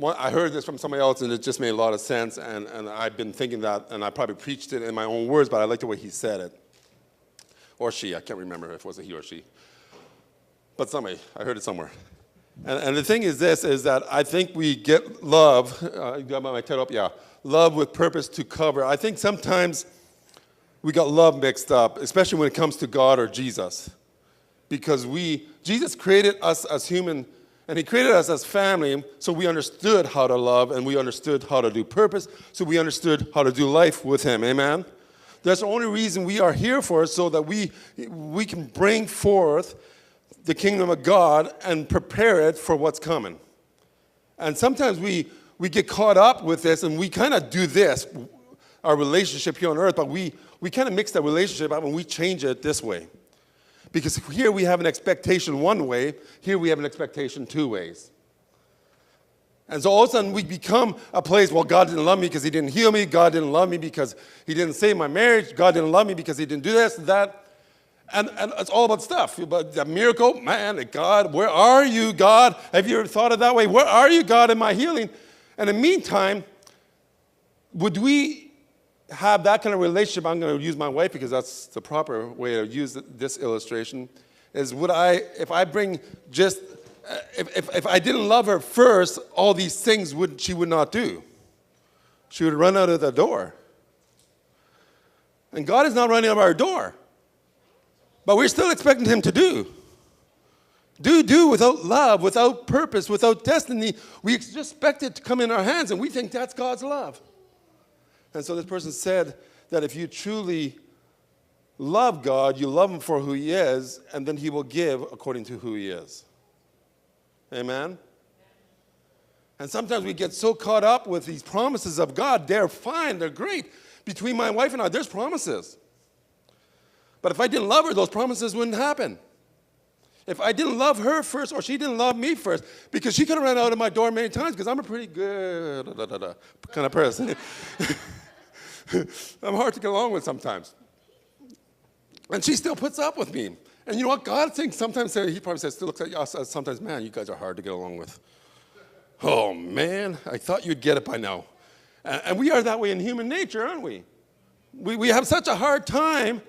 I heard this from somebody else, and it just made a lot of sense, and I've been thinking that, and I probably preached it in my own words, but I like the way he said it. Or she, I can't remember if it was a he or she. But somebody, I heard it somewhere. And the thing is this, is that I think we get love, you got my title up? Yeah. Love with purpose to cover. I think sometimes we got love mixed up, especially when it comes to God or Jesus. Because Jesus created us as human, and he created us as family, so we understood how to love, and we understood how to do purpose, so we understood how to do life with him, amen? That's the only reason we are here for, so that we can bring forth the kingdom of God and prepare it for what's coming. And sometimes we get caught up with this, and we kind of do this, our relationship here on earth, but we kind of mix that relationship up and we change it this way. Because here we have an expectation one way, here we have an expectation two ways. And so all of a sudden we become a place, well, God didn't love me because he didn't heal me, God didn't love me because he didn't save my marriage, God didn't love me because he didn't do this and that. And it's all about stuff, about the miracle. Man, God, where are you, God? Have you ever thought of that way? Where are you, God, in my healing? And in the meantime, would we have that kind of relationship? I'm going to use my wife because that's the proper way to use this illustration. Is if I didn't love her first, all these things she would not do. She would run out of the door. And God is not running out of our door. But we're still expecting him to do without love, without purpose, without destiny. We expect it to come in our hands, and we think that's God's love. And so this person said that if you truly love God, you love him for who he is, and then he will give according to who he is. Amen? And sometimes we get so caught up with these promises of God. They're fine, they're great. Between my wife and I, there's promises. But if I didn't love her, those promises wouldn't happen. If I didn't love her first, or she didn't love me first, because she could have ran out of my door many times, because I'm a pretty good kind of person. I'm hard to get along with sometimes. And she still puts up with me. And you know what? God thinks sometimes, he probably says, still looks at us as sometimes, man, you guys are hard to get along with. Oh, man, I thought you'd get it by now. And we are that way in human nature, aren't we? We have such a hard time.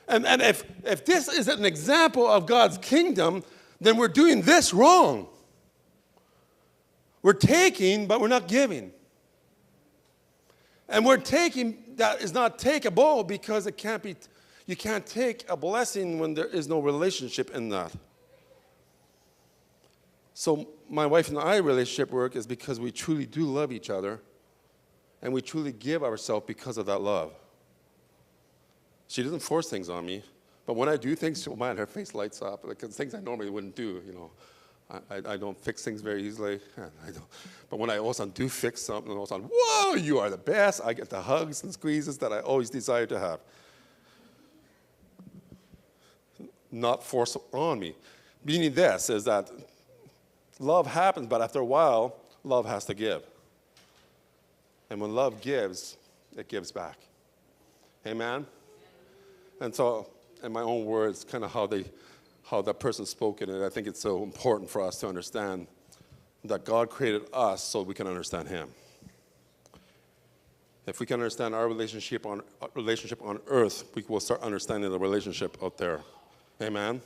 And if this is an example of God's kingdom, then we're doing this wrong. We're taking, but we're not giving. And we're taking that is not takeable because it can't be. You can't take a blessing when there is no relationship in that. So my wife and I relationship work is because we truly do love each other, and we truly give ourselves because of that love. She doesn't force things on me, but when I do things, oh man, her face lights up. Like things I normally wouldn't do, you know. I don't fix things very easily. But when I all of a sudden do fix something, all of a sudden, whoa, you are the best. I get the hugs and squeezes that I always desired to have. Not forced on me. Meaning this is that love happens, but after a while, love has to give. And when love gives, it gives back. Amen? And so, in my own words, kind of how that person spoke it, and I think it's so important for us to understand that God created us so we can understand him. If we can understand our relationship on earth, we will start understanding the relationship out there. Amen?